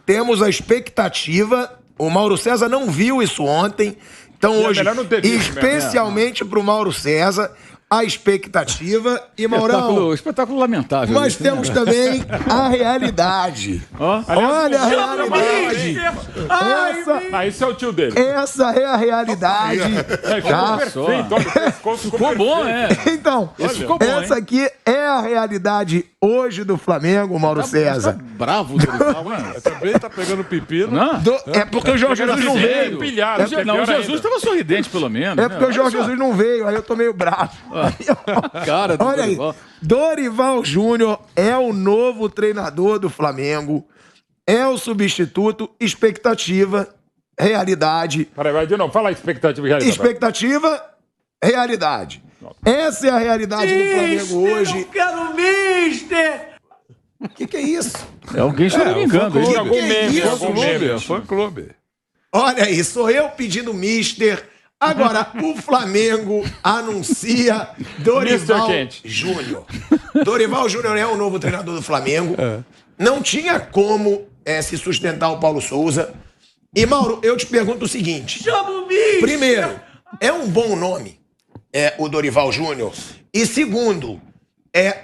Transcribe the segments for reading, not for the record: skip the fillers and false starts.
temos a expectativa. O Mauro César não viu isso ontem. Então, hoje, especialmente para o Mauro César, a expectativa. E, Maurão, espetáculo lamentável. Mas temos também a realidade. Olha a realidade. Esse é o tio dele. Essa é a realidade. Ficou bom, é. Então, essa aqui é a realidade hoje do Flamengo, Mauro César. Tá bravo, Dorival, mano. Também tá pegando pepino. É porque o Jorge Jesus não veio. O Jesus estava sorridente, pelo menos. É porque o Jorge Jesus não veio, aí eu tô meio bravo. Cara do Olha aí, Dorival Júnior é o novo treinador do Flamengo, é o substituto, expectativa, realidade. Peraí, vai de novo, fala expectativa e realidade. Expectativa, realidade. Essa é a realidade do Flamengo hoje. Eu quero mister! O que é isso? É alguém choramingando. Fã clube. Olha aí, sou eu pedindo mister. Agora, o Flamengo anuncia Dorival Júnior. Dorival Júnior é o novo treinador do Flamengo. Não tinha como se sustentar o Paulo Souza. E, Mauro, eu te pergunto o seguinte. Chama o mister! Primeiro, é um bom nome, o Dorival Júnior. E segundo,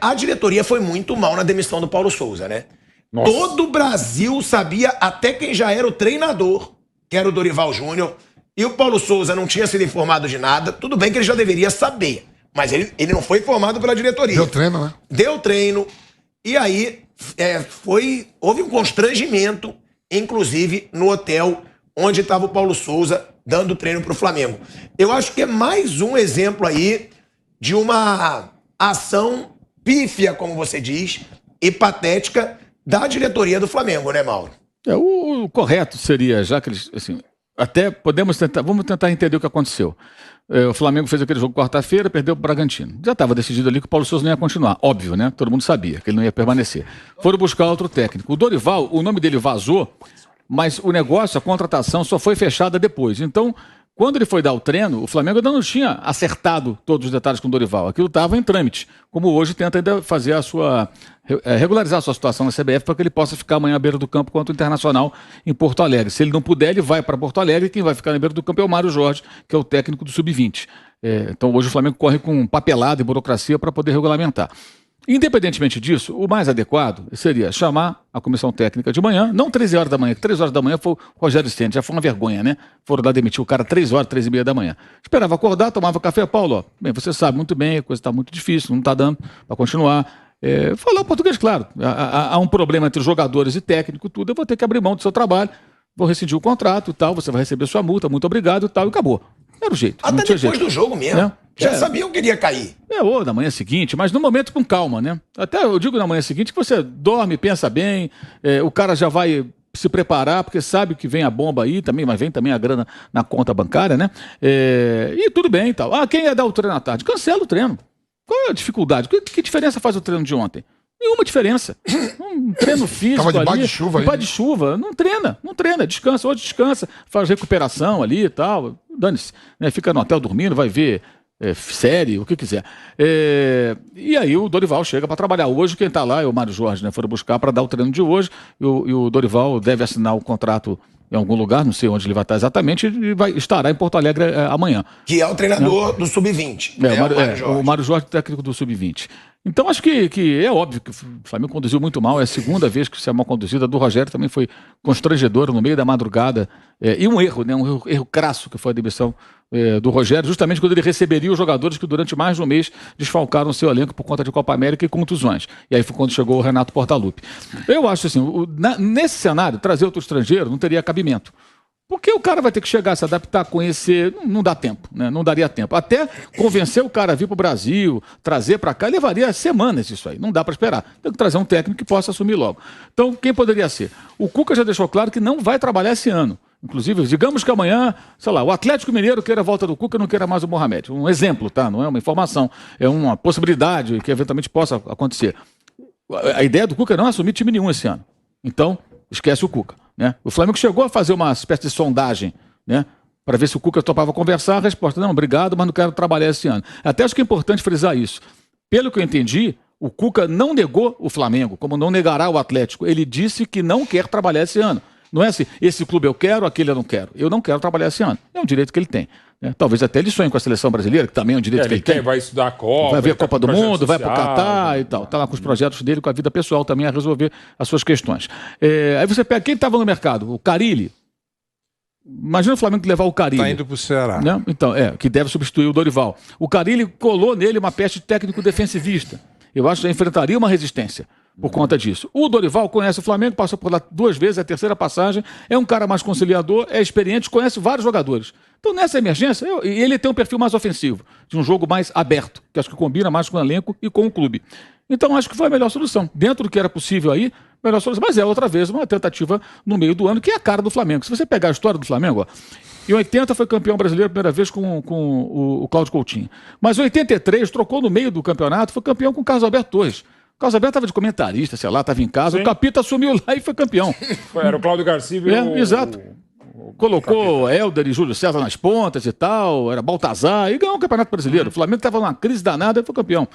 a diretoria foi muito mal na demissão do Paulo Souza, né? Nossa. Todo o Brasil sabia, até quem já era o treinador, que era o Dorival Júnior. E o Paulo Souza não tinha sido informado de nada. Tudo bem que ele já deveria saber. Mas ele não foi informado pela diretoria. Deu treino, né? Deu treino. E aí houve um constrangimento, inclusive no hotel onde estava o Paulo Souza dando treino para o Flamengo. Eu acho que é mais um exemplo aí de uma ação pífia, como você diz, e patética da diretoria do Flamengo, né, Mauro? O correto seria, já que eles... Assim, até vamos tentar entender o que aconteceu. O Flamengo fez aquele jogo quarta-feira, perdeu para o Bragantino. Já estava decidido ali que o Paulo Souza não ia continuar. Óbvio, né? Todo mundo sabia que ele não ia permanecer. Foram buscar outro técnico. O Dorival, o nome dele vazou, mas o negócio, a contratação, só foi fechada depois. Então, quando ele foi dar o treino, o Flamengo ainda não tinha acertado todos os detalhes com o Dorival. Aquilo estava em trâmite. Como hoje tenta ainda fazer regularizar a sua situação na CBF para que ele possa ficar amanhã à beira do campo contra o Internacional em Porto Alegre. Se ele não puder, ele vai para Porto Alegre e quem vai ficar na beira do campo é o Mário Jorge, que é o técnico do Sub-20. Então hoje o Flamengo corre com papelada e burocracia para poder regulamentar. Independentemente disso, o mais adequado seria chamar a comissão técnica de manhã, não 13 horas da manhã, que 3 horas da manhã foi o Rogério Ceni, já foi uma vergonha, né? Foram lá demitir o cara 3 horas, 3 e meia da manhã. Esperava acordar, tomava café, Paulo, bem, você sabe muito bem, a coisa está muito difícil, não está dando para continuar. Falar o português, claro. Há um problema entre jogadores e técnico, tudo, eu vou ter que abrir mão do seu trabalho, vou rescindir o contrato e tal, você vai receber sua multa, muito obrigado e tal, e acabou. Era o jeito. Até depois do jogo mesmo. Né? Já sabiam que iria cair. Ou na manhã seguinte, mas no momento com calma, né? Até eu digo na manhã seguinte que você dorme, pensa bem, o cara já vai se preparar, porque sabe que vem a bomba aí também, mas vem também a grana na conta bancária, né? E tudo bem e tal. Quem ia dar o treino à tarde? Cancela o treino. Qual é a dificuldade? Que diferença faz o treino de ontem? Nenhuma diferença. Um treino físico ali. Debaixo de chuva aí. Debaixo de chuva. Não treina. Descansa. Hoje descansa. Faz recuperação ali e tal. Dane-se. Né? Fica no hotel dormindo, vai ver série, o que quiser. E aí o Dorival chega para trabalhar. Hoje quem está lá é o Mário Jorge, né? Foram buscar para dar o treino de hoje. E o Dorival deve assinar o contrato em algum lugar, não sei onde ele vai estar exatamente, e estará em Porto Alegre amanhã. Que é o treinador do Sub-20. O Mário Jorge, técnico do Sub-20. Então acho que é óbvio que o Flamengo conduziu muito mal, é a segunda vez que se é mal conduzida. A do Rogério também foi constrangedora no meio da madrugada. E um erro, né? Um erro crasso que foi a demissão do Rogério, justamente quando ele receberia os jogadores que durante mais de um mês desfalcaram seu elenco por conta de Copa América e contusões. E aí foi quando chegou o Renato Portaluppi. Eu acho assim, nesse cenário, trazer outro estrangeiro não teria cabimento. Porque o cara vai ter que chegar, se adaptar, conhecer, não dá tempo, né? Não daria tempo. Até convencer o cara a vir para o Brasil, trazer para cá, levaria semanas isso aí. Não dá para esperar. Tem que trazer um técnico que possa assumir logo. Então, quem poderia ser? O Cuca já deixou claro que não vai trabalhar esse ano. Inclusive, digamos que amanhã, sei lá, o Atlético Mineiro queira a volta do Cuca, não queira mais o Mohamed. Um exemplo, tá? Não é uma informação. É uma possibilidade que eventualmente possa acontecer. A ideia do Cuca é não assumir time nenhum esse ano. Então, esquece o Cuca. Né? O Flamengo chegou a fazer uma espécie de sondagem, né? Para ver se o Cuca topava conversar. A resposta, não, obrigado, mas não quero trabalhar esse ano. Até acho que é importante frisar isso. Pelo que eu entendi, o Cuca não negou o Flamengo, como não negará o Atlético. Ele disse que não quer trabalhar esse ano. Não é assim, esse clube eu quero, aquele eu não quero. Eu não quero trabalhar esse ano. É um direito que ele tem. Né? Talvez até ele sonhe com a seleção brasileira, que também é um direito que ele tem. Vai estudar a Copa. Vai ver a Copa do Mundo, vai para o social, Catar e tal. Está lá com os projetos dele, com a vida pessoal também a resolver as suas questões. Aí você pega quem estava no mercado? O Carille. Imagina o Flamengo levar o Carille. Tá indo pro Ceará. Né? Então, que deve substituir o Dorival. O Carille colou nele uma peste técnico defensivista. Eu acho que já enfrentaria uma resistência por conta disso. O Dorival conhece o Flamengo, passou por lá 2 vezes, é a 3ª passagem, é um cara mais conciliador, é experiente, conhece vários jogadores. Então, nessa emergência, ele tem um perfil mais ofensivo, de um jogo mais aberto, que acho que combina mais com o elenco e com o clube. Então, acho que foi a melhor solução. Dentro do que era possível aí, melhor solução. Mas outra vez, uma tentativa no meio do ano, que é a cara do Flamengo. Se você pegar a história do Flamengo, em 80 foi campeão brasileiro a primeira vez com o Cláudio Coutinho. Mas em 83, trocou no meio do campeonato, foi campeão com o Carlos Alberto Torres. O Carlos Alberto estava de comentarista, sei lá, estava em casa, o Capita assumiu lá e foi campeão. Era o Cláudio Garcia e exato. Colocou Hélder e Júlio César nas pontas e tal, era Baltazar, e ganhou o Campeonato Brasileiro. O Flamengo estava numa crise danada e foi campeão.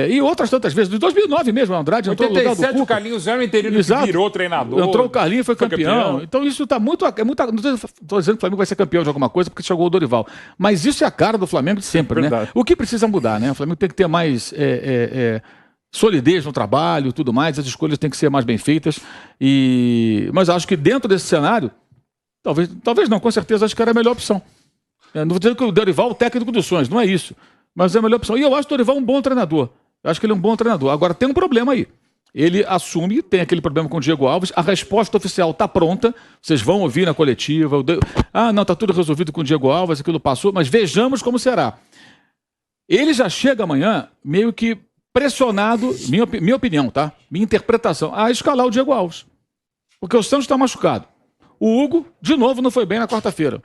E outras tantas vezes, de 2009 mesmo, o Andrade entrou no lugar do Cuca. O Carlinhos era um interino que virou treinador. Entrou o Carlinhos e foi campeão. Então isso está muito... não estou dizendo que o Flamengo vai ser campeão de alguma coisa porque chegou o Dorival. Mas isso é a cara do Flamengo de sempre, né? O que precisa mudar, né? O Flamengo tem que ter mais... solidez no trabalho, tudo mais, as escolhas têm que ser mais bem feitas. Mas acho que dentro desse cenário, talvez não, com certeza acho que era a melhor opção. Não vou dizer que o Dorival é o técnico dos sonhos, não é isso. Mas é a melhor opção. E eu acho o Dorival um bom treinador. Eu acho que ele é um bom treinador. Agora tem um problema aí. Ele assume, tem aquele problema com o Diego Alves, a resposta oficial está pronta, vocês vão ouvir na coletiva. Não, está tudo resolvido com o Diego Alves, aquilo passou, mas vejamos como será. Ele já chega amanhã meio que pressionado, minha opinião, tá? Minha interpretação, a escalar o Diego Alves. Porque o Santos está machucado. O Hugo, de novo, não foi bem na quarta-feira.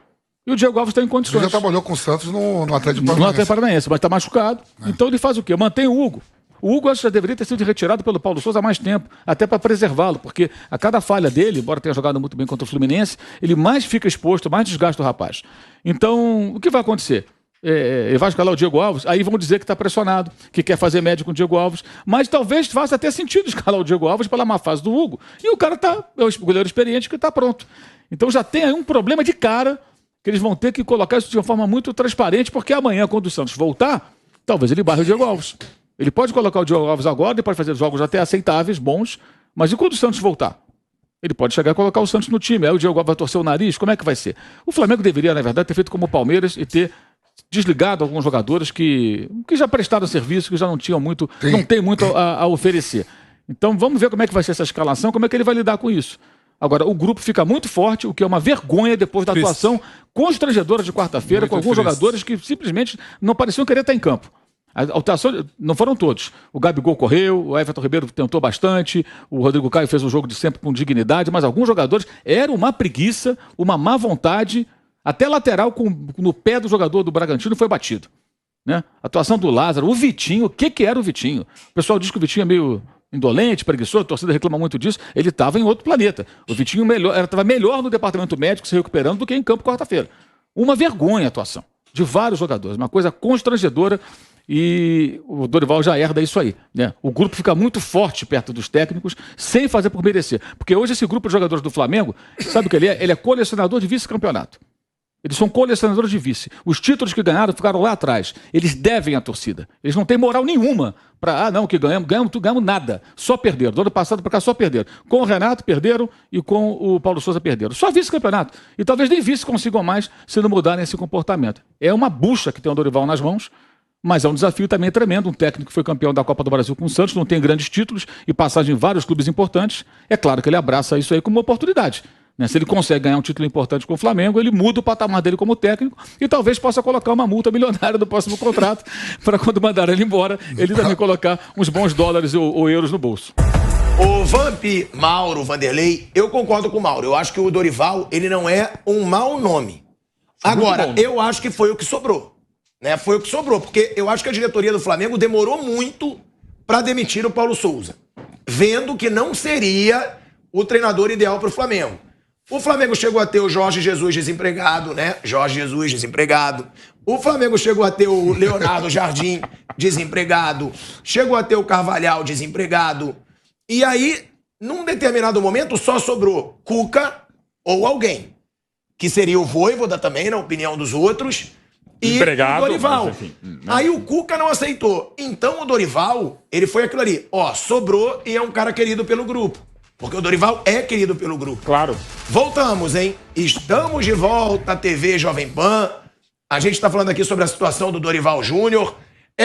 E o Diego Alves está em condições. Ele já trabalhou com o Santos no Atlético Paranaense. No Atlético Paranaense, mas está machucado. Então ele faz o quê? Mantém o Hugo. O Hugo acho que já deveria ter sido retirado pelo Paulo Sousa há mais tempo, até para preservá-lo, porque a cada falha dele, embora tenha jogado muito bem contra o Fluminense, ele mais fica exposto, mais desgasta o rapaz. Então, o que vai acontecer? Ele vai escalar o Diego Alves, aí vão dizer que está pressionado, que quer fazer média com o Diego Alves, mas talvez faça até sentido escalar o Diego Alves pela má fase do Hugo, e o cara é o goleiro experiente que está pronto. Então já tem aí um problema de cara, que eles vão ter que colocar isso de uma forma muito transparente, porque amanhã, quando o Santos voltar, talvez ele barre o Diego Alves. Ele pode colocar o Diego Alves agora, ele pode fazer jogos até aceitáveis, bons, mas e quando o Santos voltar? Ele pode chegar e colocar o Santos no time, aí o Diego Alves vai torcer o nariz, como é que vai ser? O Flamengo deveria, na verdade, ter feito como o Palmeiras e ter desligado alguns jogadores que já prestaram serviço, que já não tinham muito, não tem muito a oferecer. Então vamos ver como é que vai ser essa escalação, como é que ele vai lidar com isso. Agora, o grupo fica muito forte, o que é uma vergonha depois da atuação constrangedora de quarta-feira, com alguns jogadores que simplesmente não pareciam querer estar em campo. A alteração não foram todos. O Gabigol correu, o Everton Ribeiro tentou bastante, o Rodrigo Caio fez o jogo de sempre com dignidade, mas alguns jogadores era uma preguiça, uma má vontade, até lateral no pé do jogador do Bragantino foi batido. Né? A atuação do Lázaro, o Vitinho, o que era o Vitinho? O pessoal diz que o Vitinho é meio indolente, preguiçoso, a torcida reclama muito disso, ele estava em outro planeta. O Vitinho estava melhor no departamento médico se recuperando do que em campo quarta-feira. Uma vergonha a atuação de vários jogadores, uma coisa constrangedora, e o Dorival já herda isso aí. Né? O grupo fica muito forte perto dos técnicos, sem fazer por merecer. Porque hoje esse grupo de jogadores do Flamengo, sabe o que ele é? Ele é colecionador de vice-campeonato. Eles são colecionadores de vice. Os títulos que ganharam ficaram lá atrás. Eles devem à torcida. Eles não têm moral nenhuma para, que ganhamos nada. Só perderam. Do ano passado para cá só perderam. Com o Renato perderam e com o Paulo Sousa perderam. Só vice-campeonato. E talvez nem vice consigam mais se não mudarem esse comportamento. É uma bucha que tem o Dorival nas mãos, mas é um desafio também tremendo. Um técnico que foi campeão da Copa do Brasil com o Santos, não tem grandes títulos e passagem em vários clubes importantes. É claro que ele abraça isso aí como uma oportunidade. Se ele consegue ganhar um título importante com o Flamengo, ele muda o patamar dele como técnico e talvez possa colocar uma multa milionária no próximo contrato para quando mandar ele embora, ele também colocar uns bons dólares ou euros no bolso. O Vamp, Mauro, Vanderlei, eu concordo com o Mauro. Eu acho que o Dorival, ele não é um mau nome. Agora, eu acho que foi o que sobrou. Foi o que sobrou, porque eu acho que a diretoria do Flamengo demorou muito para demitir o Paulo Sousa, vendo que não seria o treinador ideal para o Flamengo. O Flamengo chegou a ter o Jorge Jesus desempregado, Jorge Jesus desempregado. O Flamengo chegou a ter o Leonardo Jardim desempregado. Chegou a ter o Carvalhal desempregado. E aí num determinado momento só sobrou Cuca ou alguém, que seria o Vojvoda também, na opinião dos outros, e empregado, o Dorival. Mas, enfim, né? Aí o Cuca não aceitou. Então o Dorival, ele foi aquilo ali, sobrou e é um cara querido pelo grupo. Porque o Dorival é querido pelo grupo. Claro. Voltamos, hein? Estamos de volta, TV Jovem Pan. A gente está falando aqui sobre a situação do Dorival Júnior.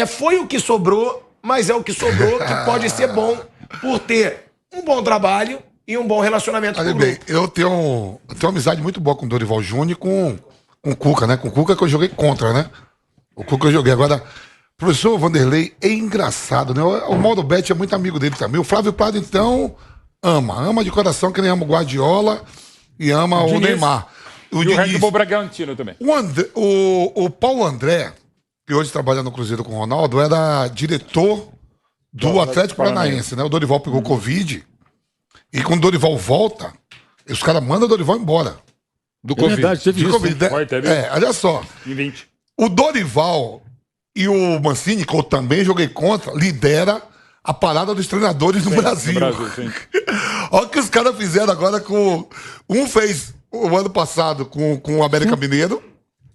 Foi o que sobrou, mas é o que sobrou que pode ser bom por ter um bom trabalho e um bom relacionamento com o grupo. Eu tenho uma amizade muito boa com o Dorival Júnior e com o Cuca, né? Com o Cuca que eu joguei contra, né? O Cuca eu joguei. Agora, o professor Vanderlei é engraçado, né? O Mauro Betti é muito amigo dele também. O Flávio Prado, então, ama de coração, que nem ama o Guardiola e ama o Neymar. E o Red Bull Bragantino também. O Paulo André, que hoje trabalha no Cruzeiro com o Ronaldo, era diretor do Atlético Paranaense, né? O Dorival pegou Covid e quando o Dorival volta, os caras mandam o Dorival embora. Do Covid. Verdade, teve de isso, Covid. Olha só. Em 20. O Dorival e o Mancini, que eu também joguei contra, lidera a parada dos treinadores no Brasil. No Brasil, sim. Olha o que os caras fizeram agora com... Um fez o ano passado com o América Mineiro,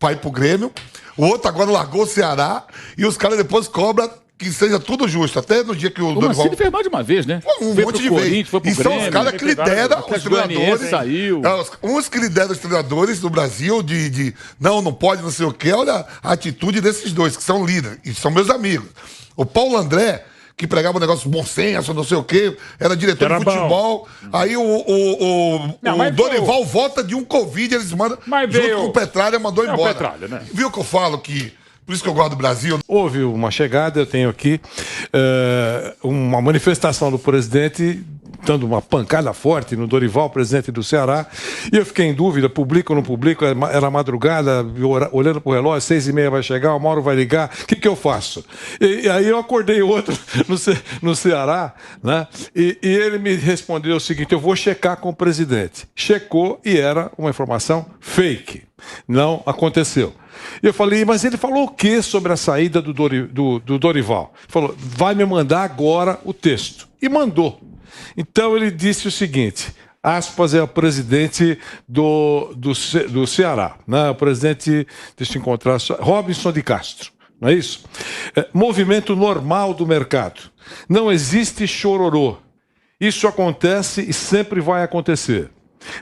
vai pro Grêmio. O outro agora largou o Ceará. E os caras depois cobram que seja tudo justo. Até no dia que o Dorival... Mancini fez mais de uma vez, né? Um monte de vezes. Foi pro e são os caras que lideram os treinadores. Saiu. Uns que lideram os treinadores do Brasil não pode, não sei o quê. Olha a atitude desses dois, que são líderes. E são meus amigos. O Paulo André, que pregava um negócio bom senso, não sei o quê, era diretor de futebol. Aí o Dorival volta de um Covid, eles mandam, junto com o Petralha, mandou embora. Petralha, né? Viu o que eu falo que... Por isso que eu gosto do Brasil. Houve uma chegada, eu tenho aqui, uma manifestação do presidente dando uma pancada forte no Dorival, presidente do Ceará, e eu fiquei em dúvida, publico ou não publico, era madrugada, olhando pro relógio, 6h30 vai chegar, o Mauro vai ligar, o que eu faço? E aí eu acordei outro no Ceará, né? E ele me respondeu o seguinte, eu vou checar com o presidente. Checou e era uma informação fake. Não aconteceu. E eu falei, mas ele falou o que sobre a saída do Dorival? Ele falou, vai me mandar agora o texto. E mandou. Então ele disse o seguinte, aspas, é o presidente do Ceará, né? O presidente, deixa eu encontrar, Robinson de Castro, não é isso? Movimento normal do mercado. Não existe chororô. Isso acontece e sempre vai acontecer.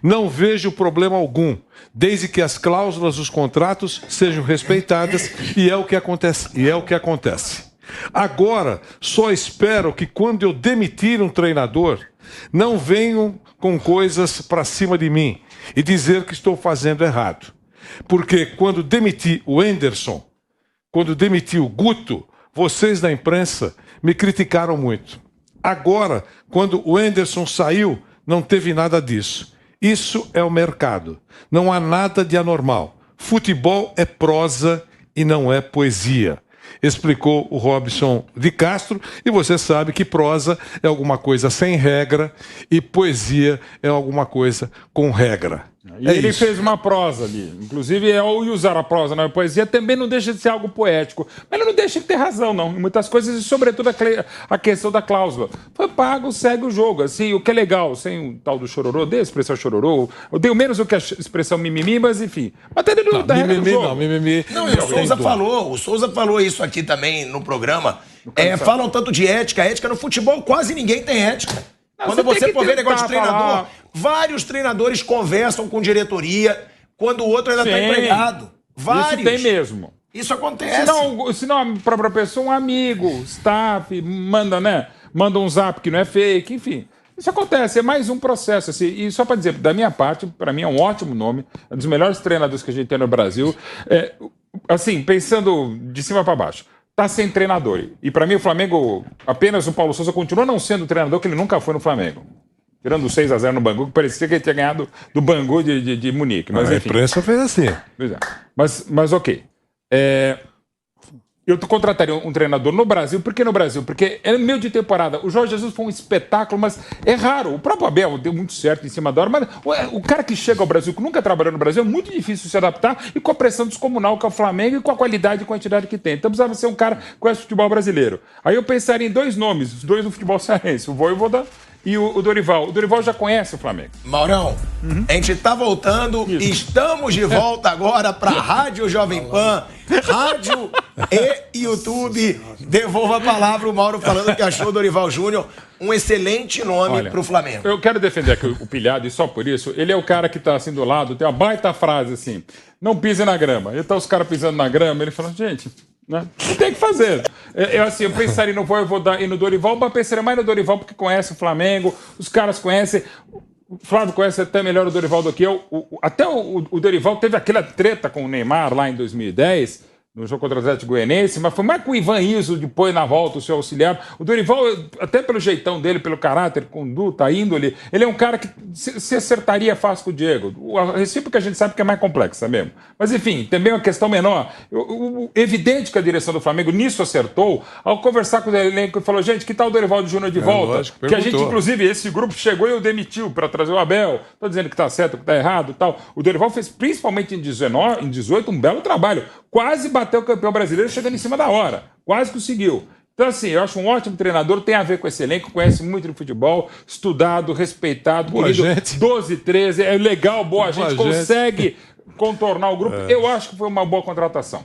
Não vejo problema algum, desde que as cláusulas dos contratos sejam respeitadas, e é o que acontece. Agora, só espero que quando eu demitir um treinador, não venham com coisas para cima de mim e dizer que estou fazendo errado. Porque quando demiti o Henderson, quando demiti o Guto, vocês da imprensa me criticaram muito. Agora, quando o Henderson saiu, não teve nada disso. Isso é o mercado. Não há nada de anormal. Futebol é prosa e não é poesia. Explicou o Robinson de Castro, e você sabe que prosa é alguma coisa sem regra e poesia é alguma coisa com regra. E ele fez uma prosa ali. Inclusive, ao usar a prosa na poesia, também não deixa de ser algo poético. Mas ele não deixa de ter razão, não. Em muitas coisas, e sobretudo a questão da cláusula. Foi pago, segue o jogo. Assim, o que é legal, sem o tal do chororô, dei a expressão chororô, eu dei menos do que a expressão mimimi, mas enfim. Mas até dentro da regra do jogo. Mimimi. Não, e o Souza falou isso aqui também no programa. Falam tanto de ética. Ética no futebol, quase ninguém tem ética. Quando você for ver negócio de treinador, vários treinadores conversam com diretoria quando o outro ainda está empregado. Vários. Isso tem mesmo. Isso acontece. Se não a própria pessoa, um amigo, staff, manda um zap que não é fake, enfim. Isso acontece, é mais um processo. Assim, e só para dizer, da minha parte, para mim é um ótimo nome, é um dos melhores treinadores que a gente tem no Brasil. Assim, pensando de cima para baixo. Está sem treinador. E para mim o Flamengo, apenas o Paulo Souza continua não sendo o treinador que ele nunca foi no Flamengo. Tirando o 6-0 no Bangu, que parecia que ele tinha ganhado do Bangu de Munique. Mas, enfim. A imprensa fez assim. Mas ok. Eu contrataria um treinador no Brasil. Por que no Brasil? Porque é meio de temporada. O Jorge Jesus foi um espetáculo, mas é raro. O próprio Abel deu muito certo em cima da hora, mas o cara que chega ao Brasil, que nunca trabalhou no Brasil, é muito difícil se adaptar, e com a pressão descomunal que é o Flamengo e com a qualidade e quantidade que tem. Então precisava ser um cara que conhece o futebol brasileiro. Aí eu pensaria em dois nomes, os dois do futebol cearense, o Vojvoda E o Dorival. O Dorival já conhece o Flamengo. Maurão, a gente tá voltando, estamos de volta agora pra Rádio Jovem Pan, rádio e YouTube. Devolvo a palavra o Mauro falando que achou o Dorival Júnior um excelente nome pro Flamengo. Eu quero defender aqui o Pilhado, e só por isso, ele é o cara que tá assim do lado, tem uma baita frase assim, não pise na grama. E tá os caras pisando na grama, ele fala, gente... Né? Tem que fazer. Eu pensaria no Voivoda e no Dorival, mas pensaria mais no Dorival porque conhece o Flamengo, os caras conhecem. O Flávio conhece até melhor o Dorival do que eu. Até o Dorival teve aquela treta com o Neymar lá em 2010, no jogo contra o Atlético Goianiense, mas foi mais com o Ivan Iso depois na volta, o seu auxiliar. O Dorival, até pelo jeitão dele, pelo caráter, conduta, índole, ele é um cara que se acertaria fácil com o Diego. A recíproca a gente sabe que é mais complexa mesmo. Mas enfim, também uma questão menor. Evidente que a direção do Flamengo nisso acertou ao conversar com o elenco e falou, gente, que tal o Dorival Júnior de volta? Lógico, que a gente, inclusive, esse grupo chegou e o demitiu para trazer o Abel. Estou dizendo que está certo, que está errado e tal. O Dorival fez, principalmente em 18, um belo trabalho. Quase bateu o campeão brasileiro chegando em cima da hora. Quase conseguiu. Então, assim, eu acho um ótimo treinador, tem a ver com esse elenco, conhece muito de futebol, estudado, respeitado, boa querido, gente. 12, 13, é legal, boa gente, consegue contornar o grupo. Eu acho que foi uma boa contratação.